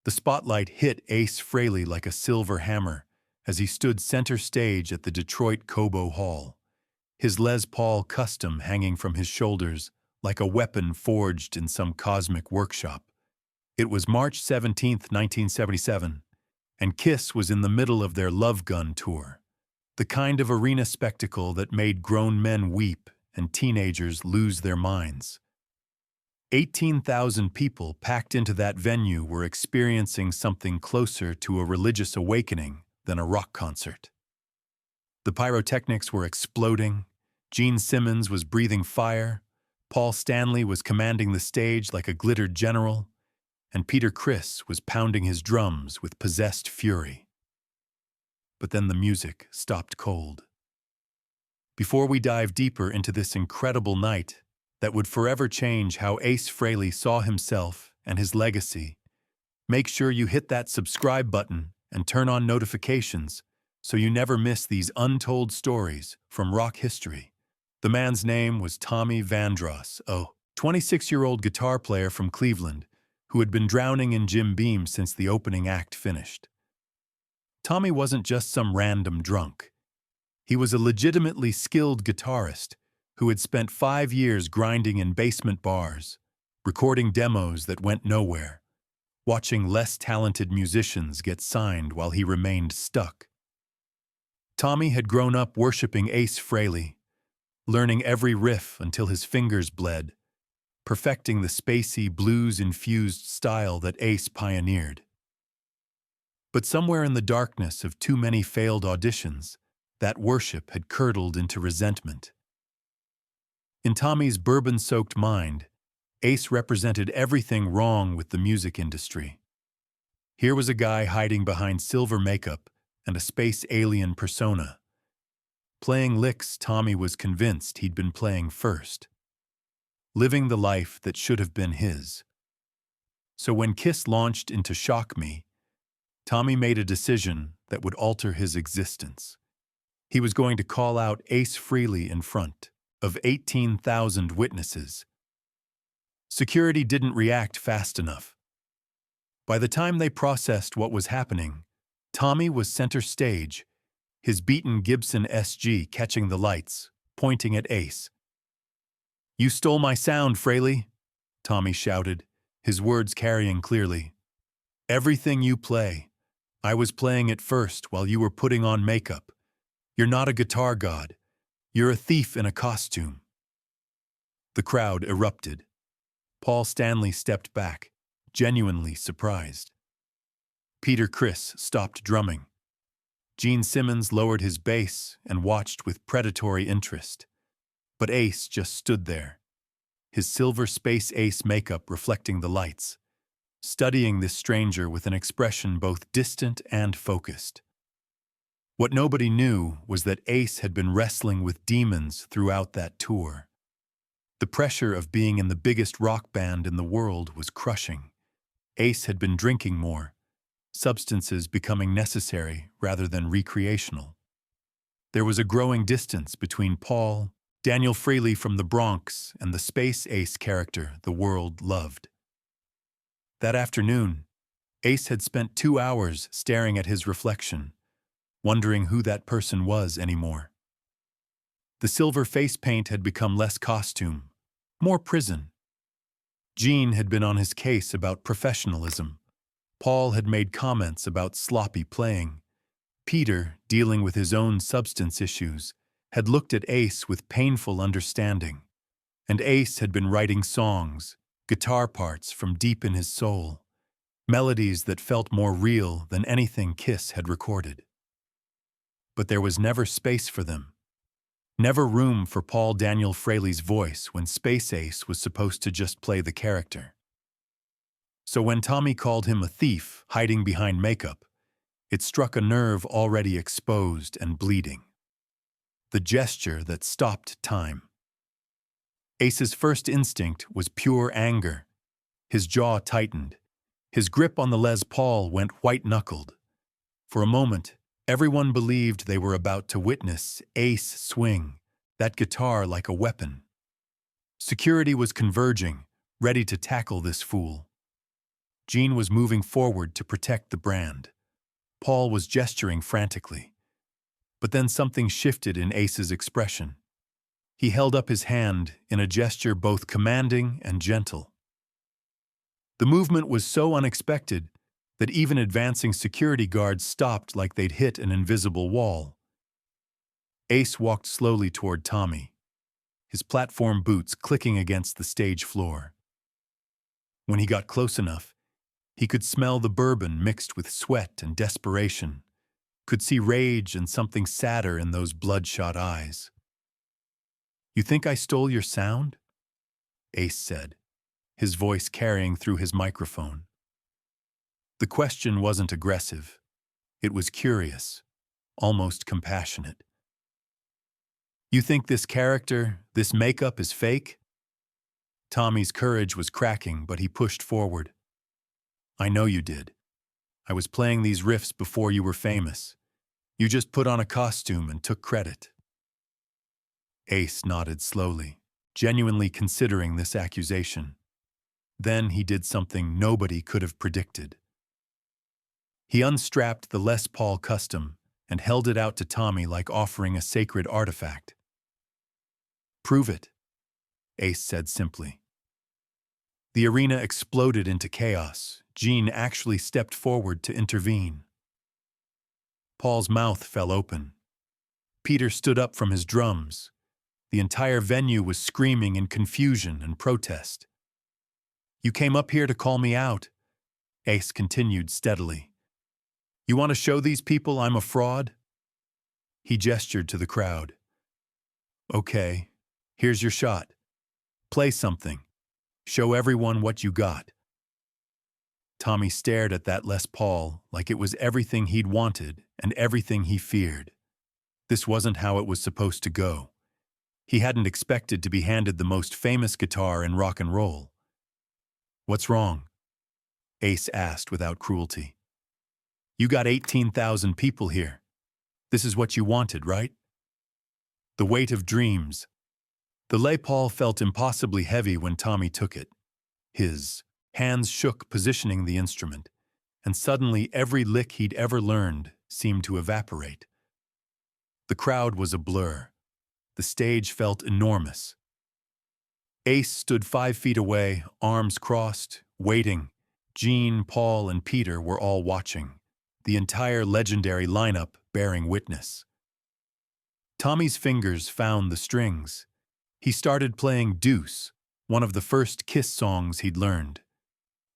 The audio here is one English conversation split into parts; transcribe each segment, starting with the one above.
The spotlight hit Ace Frehley like a silver hammer as he stood center stage at the Detroit Cobo Hall, his Les Paul Custom hanging from his shoulders like a weapon forged in some cosmic workshop. It was March 17, 1977, and Kiss was in the middle of their Love Gun tour, the kind of arena spectacle that made grown men weep and teenagers lose their minds. 18,000 people packed into that venue were experiencing something closer to a religious awakening than a rock concert. The pyrotechnics were exploding, Gene Simmons was breathing fire, Paul Stanley was commanding the stage like a glittered general, and Peter Criss was pounding his drums with possessed fury. But then the music stopped cold. Before we dive deeper into this incredible night that would forever change how Ace Frehley saw himself and his legacy, make sure you hit that subscribe button and turn on notifications so you never miss these untold stories from rock history. The man's name was Tommy Vandross, a 26-year-old guitar player from Cleveland who had been drowning in Jim Beam since the opening act finished. Tommy wasn't just some random drunk. He was a legitimately skilled guitarist who had spent 5 years grinding in basement bars, recording demos that went nowhere, watching less talented musicians get signed while he remained stuck. Tommy had grown up worshiping Ace Frehley, learning every riff until his fingers bled, perfecting the spacey, blues-infused style that Ace pioneered. But somewhere in the darkness of too many failed auditions, that worship had curdled into resentment. In Tommy's bourbon-soaked mind, Ace represented everything wrong with the music industry. Here was a guy hiding behind silver makeup and a space alien persona, playing licks Tommy was convinced he'd been playing first, living the life that should have been his. So when Kiss launched into Shock Me, Tommy made a decision that would alter his existence. He was going to call out Ace Frehley in front of 18,000 witnesses. Security didn't react fast enough. By the time they processed what was happening, Tommy was center stage, his beaten Gibson SG catching the lights, pointing at Ace. "You stole my sound, Frehley," Tommy shouted, his words carrying clearly. "Everything you play, I was playing it first while you were putting on makeup. You're not a guitar god. You're a thief in a costume." The crowd erupted. Paul Stanley stepped back, genuinely surprised. Peter Criss stopped drumming. Gene Simmons lowered his bass and watched with predatory interest. But Ace just stood there, his silver Space Ace makeup reflecting the lights, studying this stranger with an expression both distant and focused. What nobody knew was that Ace had been wrestling with demons throughout that tour. The pressure of being in the biggest rock band in the world was crushing. Ace had been drinking more, substances becoming necessary rather than recreational. There was a growing distance between Paul, Daniel Frehley from the Bronx, and the Space Ace character the world loved. That afternoon, Ace had spent 2 hours staring at his reflection, wondering who that person was anymore. The silver face paint had become less costume, more prison. Gene had been on his case about professionalism. Paul had made comments about sloppy playing. Peter, dealing with his own substance issues, had looked at Ace with painful understanding. And Ace had been writing songs, guitar parts from deep in his soul, melodies that felt more real than anything Kiss had recorded. But there was never space for them. Never room for Paul Daniel Frehley's voice when Space Ace was supposed to just play the character. So when Tommy called him a thief hiding behind makeup, it struck a nerve already exposed and bleeding. The gesture that stopped time. Ace's first instinct was pure anger. His jaw tightened. His grip on the Les Paul went white-knuckled. For a moment, everyone believed they were about to witness Ace swing, that guitar like a weapon. Security was converging, ready to tackle this fool. Gene was moving forward to protect the brand. Paul was gesturing frantically. But then something shifted in Ace's expression. He held up his hand in a gesture both commanding and gentle. The movement was so unexpected that even advancing security guards stopped like they'd hit an invisible wall. Ace walked slowly toward Tommy, his platform boots clicking against the stage floor. When he got close enough, he could smell the bourbon mixed with sweat and desperation, could see rage and something sadder in those bloodshot eyes. "You think I stole your sound?" Ace said, his voice carrying through his microphone. The question wasn't aggressive. It was curious, almost compassionate. "You think this character, this makeup is fake?" Tommy's courage was cracking, but he pushed forward. "I know you did. I was playing these riffs before you were famous. You just put on a costume and took credit." Ace nodded slowly, genuinely considering this accusation. Then he did something nobody could have predicted. He unstrapped the Les Paul Custom and held it out to Tommy like offering a sacred artifact. "Prove it," Ace said simply. The arena exploded into chaos. Gene actually stepped forward to intervene. Paul's mouth fell open. Peter stood up from his drums. The entire venue was screaming in confusion and protest. "You came up here to call me out," Ace continued steadily. "You want to show these people I'm a fraud?" He gestured to the crowd. "Okay, here's your shot. Play something. Show everyone what you got." Tommy stared at that Les Paul like it was everything he'd wanted and everything he feared. This wasn't how it was supposed to go. He hadn't expected to be handed the most famous guitar in rock and roll. "What's wrong?" Ace asked without cruelty. "You got 18,000 people here. This is what you wanted, right?" The weight of dreams. The Les Paul felt impossibly heavy when Tommy took it. His hands shook positioning the instrument, and suddenly every lick he'd ever learned seemed to evaporate. The crowd was a blur. The stage felt enormous. Ace stood 5 feet away, arms crossed, waiting. Gene, Paul, and Peter were all watching, the entire legendary lineup bearing witness. Tommy's fingers found the strings. He started playing Deuce, one of the first Kiss songs he'd learned.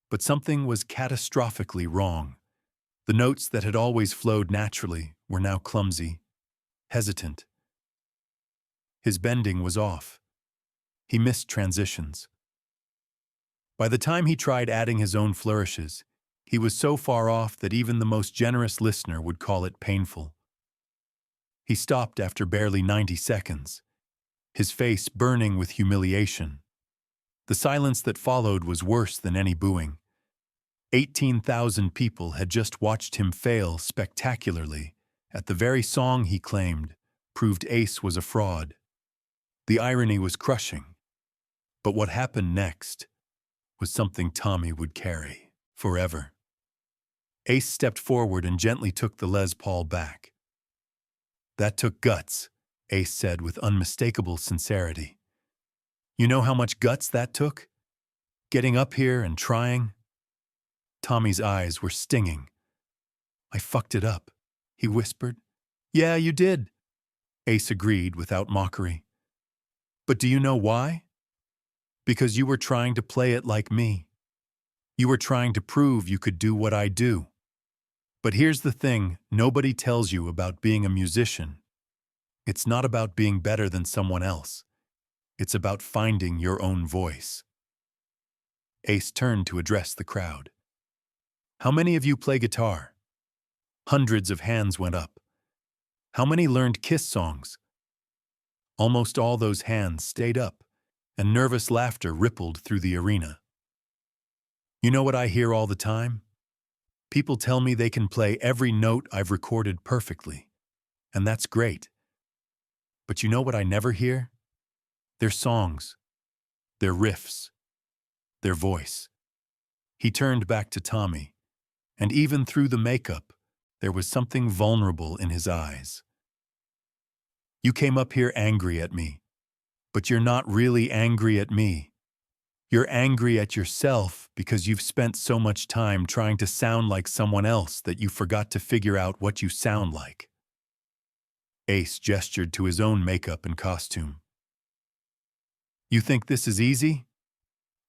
But something was catastrophically wrong. The notes that had always flowed naturally were now clumsy, hesitant. His bending was off. He missed transitions. By the time he tried adding his own flourishes, he was so far off that even the most generous listener would call it painful. He stopped after barely 90 seconds, his face burning with humiliation. The silence that followed was worse than any booing. 18,000 people had just watched him fail spectacularly at the very song he claimed proved Ace was a fraud. The irony was crushing. But what happened next was something Tommy would carry forever. Ace stepped forward and gently took the Les Paul back. "That took guts," Ace said with unmistakable sincerity. "You know how much guts that took? Getting up here and trying?" Tommy's eyes were stinging. "I fucked it up," he whispered. "Yeah, you did," Ace agreed without mockery. "But do you know why? Because you were trying to play it like me. You were trying to prove you could do what I do. But here's the thing nobody tells you about being a musician. It's not about being better than someone else. It's about finding your own voice." Ace turned to address the crowd. "How many of you play guitar?" Hundreds of hands went up. "How many learned Kiss songs?" Almost all those hands stayed up, and nervous laughter rippled through the arena. "You know what I hear all the time? People tell me they can play every note I've recorded perfectly, and that's great. But you know what I never hear? Their songs, their riffs, their voice." He turned back to Tommy, and even through the makeup, there was something vulnerable in his eyes. "You came up here angry at me, but you're not really angry at me. You're angry at yourself because you've spent so much time trying to sound like someone else that you forgot to figure out what you sound like." Ace gestured to his own makeup and costume. "You think this is easy?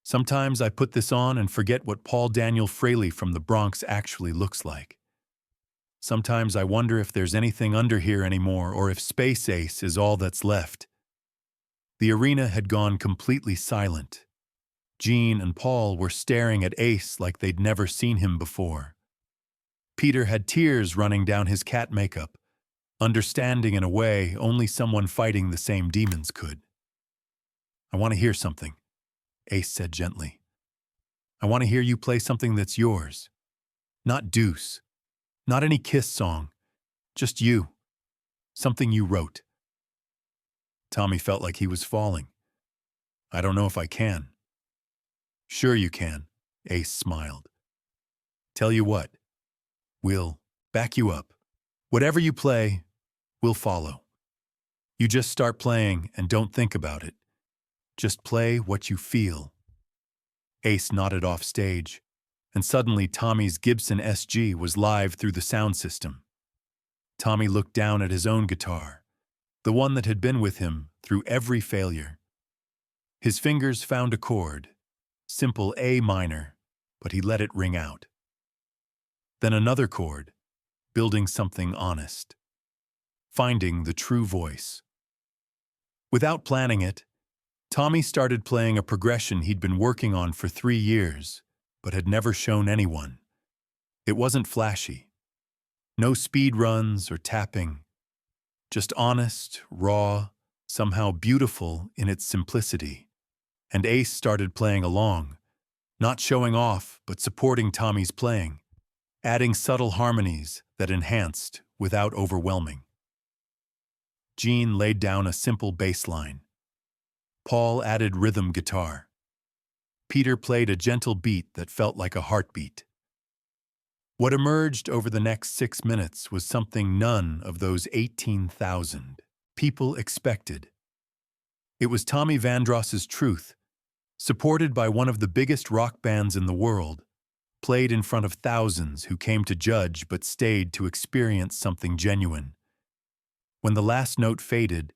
Sometimes I put this on and forget what Paul Daniel Frehley from the Bronx actually looks like. Sometimes I wonder if there's anything under here anymore or if Space Ace is all that's left." The arena had gone completely silent. Gene and Paul were staring at Ace like they'd never seen him before. Peter had tears running down his cat makeup, understanding in a way only someone fighting the same demons could. "I want to hear something," Ace said gently. "I want to hear you play something that's yours. Not Deuce. Not any Kiss song. Just you. Something you wrote." Tommy felt like he was falling. "I don't know if I can." "Sure you can," Ace smiled. "Tell you what. We'll back you up. Whatever you play, we'll follow. You just start playing and don't think about it. Just play what you feel." Ace nodded off stage, and suddenly Tommy's Gibson SG was live through the sound system. Tommy looked down at his own guitar, the one that had been with him through every failure. His fingers found a chord, simple A minor, but he let it ring out. Then another chord, building something honest, finding the true voice. Without planning it, Tommy started playing a progression he'd been working on for 3 years, but had never shown anyone. It wasn't flashy. No speed runs or tapping. Just honest, raw, somehow beautiful in its simplicity. And Ace started playing along, not showing off, but supporting Tommy's playing, adding subtle harmonies that enhanced without overwhelming. Gene laid down a simple bass line. Paul added rhythm guitar. Peter played a gentle beat that felt like a heartbeat. What emerged over the next 6 minutes was something none of those 18,000 people expected. It was Tommy Vandross's Truth, supported by one of the biggest rock bands in the world, played in front of thousands who came to judge but stayed to experience something genuine. When the last note faded,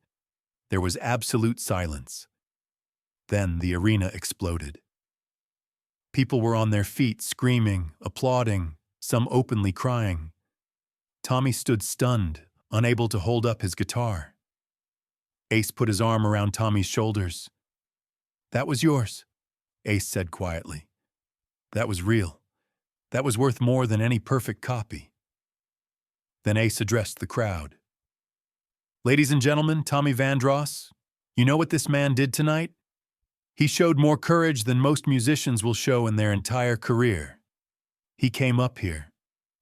there was absolute silence. Then the arena exploded. People were on their feet, screaming, applauding, some openly crying. Tommy stood stunned, unable to hold up his guitar. Ace put his arm around Tommy's shoulders. "That was yours," Ace said quietly. "That was real. That was worth more than any perfect copy." Then Ace addressed the crowd. "Ladies and gentlemen, Tommy Vandross, you know what this man did tonight? He showed more courage than most musicians will show in their entire career. He came up here,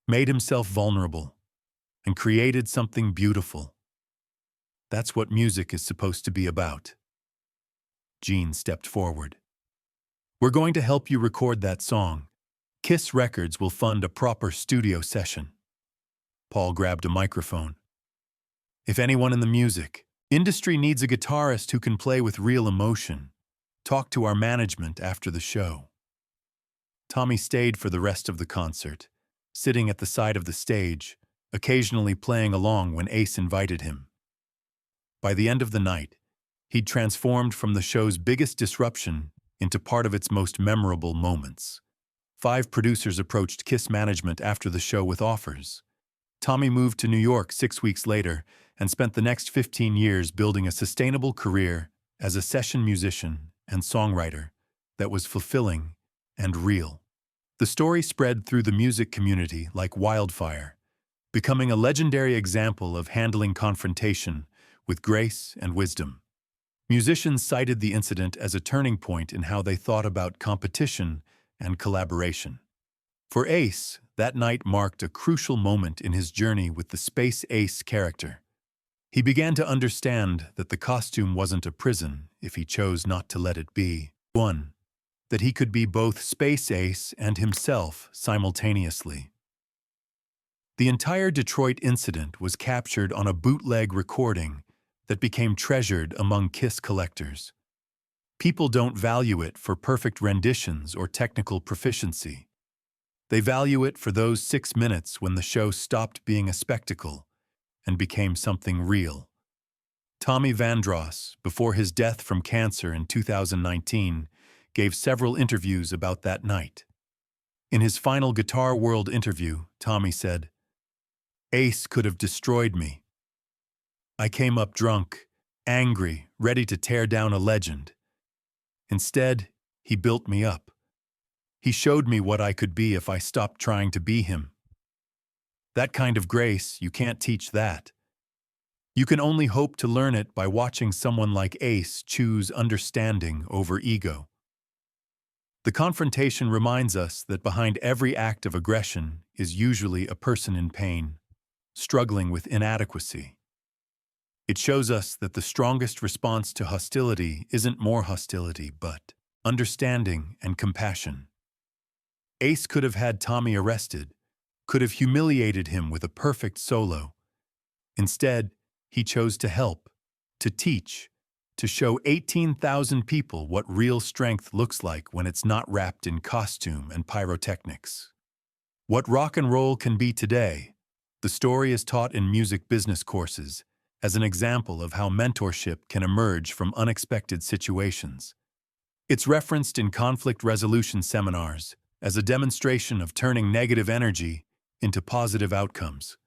made himself vulnerable, and created something beautiful. That's what music is supposed to be about." Gene stepped forward. "We're going to help you record that song. Kiss Records will fund a proper studio session." Paul grabbed a microphone. "If anyone in the music industry needs a guitarist who can play with real emotion, talk to our management after the show." Tommy stayed for the rest of the concert, sitting at the side of the stage, occasionally playing along when Ace invited him. By the end of the night, he'd transformed from the show's biggest disruption into part of its most memorable moments. 5 producers approached Kiss management after the show with offers. Tommy moved to New York 6 weeks later and spent the next 15 years building a sustainable career as a session musician and songwriter that was fulfilling and real. The story spread through the music community like wildfire, becoming a legendary example of handling confrontation with grace and wisdom. Musicians cited the incident as a turning point in how they thought about competition and collaboration. For Ace, that night marked a crucial moment in his journey with the Space Ace character. He began to understand that the costume wasn't a prison if he chose not to let it be one. that he could be both Space Ace and himself simultaneously. The entire Detroit incident was captured on a bootleg recording that became treasured among Kiss collectors. People don't value it for perfect renditions or technical proficiency. They value it for those 6 minutes when the show stopped being a spectacle and became something real. Tommy Vandross, before his death from cancer in 2019, gave several interviews about that night. In his final Guitar World interview, Tommy said, "Ace could have destroyed me. I came up drunk, angry, ready to tear down a legend. Instead, he built me up. He showed me what I could be if I stopped trying to be him. That kind of grace, you can't teach that. You can only hope to learn it by watching someone like Ace choose understanding over ego." The confrontation reminds us that behind every act of aggression is usually a person in pain, struggling with inadequacy. It shows us that the strongest response to hostility isn't more hostility, but understanding and compassion. Ace could have had Tommy arrested, could have humiliated him with a perfect solo. Instead, he chose to help, to teach, to show 18,000 people what real strength looks like when it's not wrapped in costume and pyrotechnics. What rock and roll can be today, the story is taught in music business courses as an example of how mentorship can emerge from unexpected situations. It's referenced in conflict resolution seminars as a demonstration of turning negative energy into positive outcomes.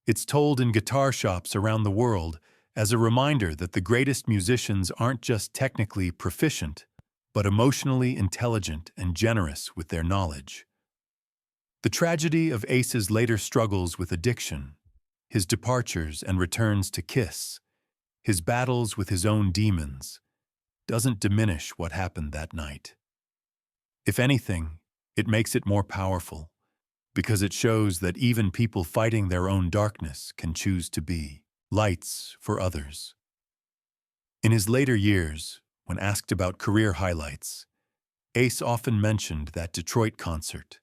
It's told in guitar shops around the world as a reminder that the greatest musicians aren't just technically proficient, but emotionally intelligent and generous with their knowledge. The tragedy of Ace's later struggles with addiction, his departures and returns to Kiss, his battles with his own demons, doesn't diminish what happened that night. If anything, it makes it more powerful, because it shows that even people fighting their own darkness can choose to be lights for others. In his later years, when asked about career highlights, Ace often mentioned that Detroit concert.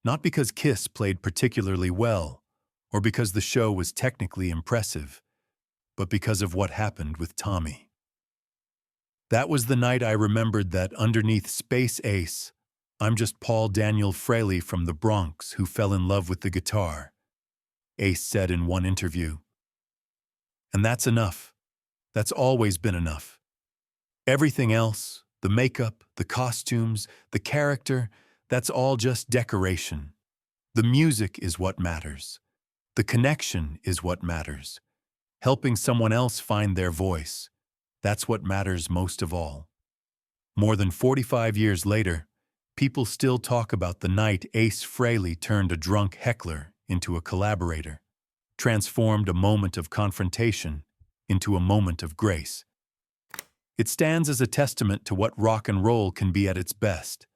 Not because Kiss played particularly well, or because the show was technically impressive, but because of what happened with Tommy. "That was the night I remembered that underneath Space Ace, I'm just Paul Daniel Frehley from the Bronx who fell in love with the guitar," Ace said in one interview. "And that's enough. That's always been enough. Everything else, the makeup, the costumes, the character, that's all just decoration. The music is what matters. The connection is what matters. Helping someone else find their voice, that's what matters most of all." More than 45 years later, people still talk about the night Ace Frehley turned a drunk heckler into a collaborator, transformed a moment of confrontation into a moment of grace. It stands as a testament to what rock and roll can be at its best.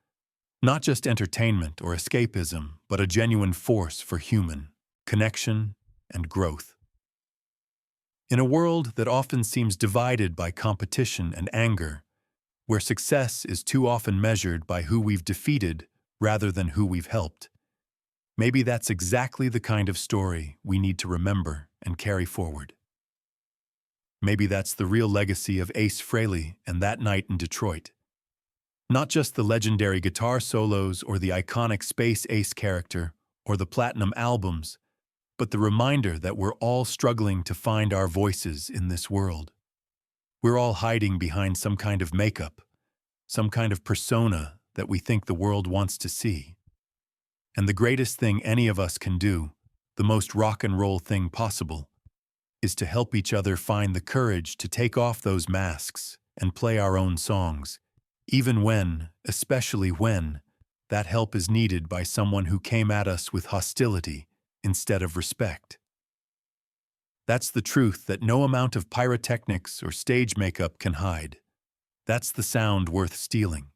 Not just entertainment or escapism, but a genuine force for human connection and growth. In a world that often seems divided by competition and anger, where success is too often measured by who we've defeated rather than who we've helped, maybe that's exactly the kind of story we need to remember and carry forward. Maybe that's the real legacy of Ace Frehley and that night in Detroit. Not just the legendary guitar solos or the iconic Space Ace character or the platinum albums, but the reminder that we're all struggling to find our voices in this world. We're all hiding behind some kind of makeup, some kind of persona that we think the world wants to see. And the greatest thing any of us can do, the most rock and roll thing possible, is to help each other find the courage to take off those masks and play our own songs, even when, especially when, that help is needed by someone who came at us with hostility instead of respect. That's the truth that no amount of pyrotechnics or stage makeup can hide. That's the sound worth stealing.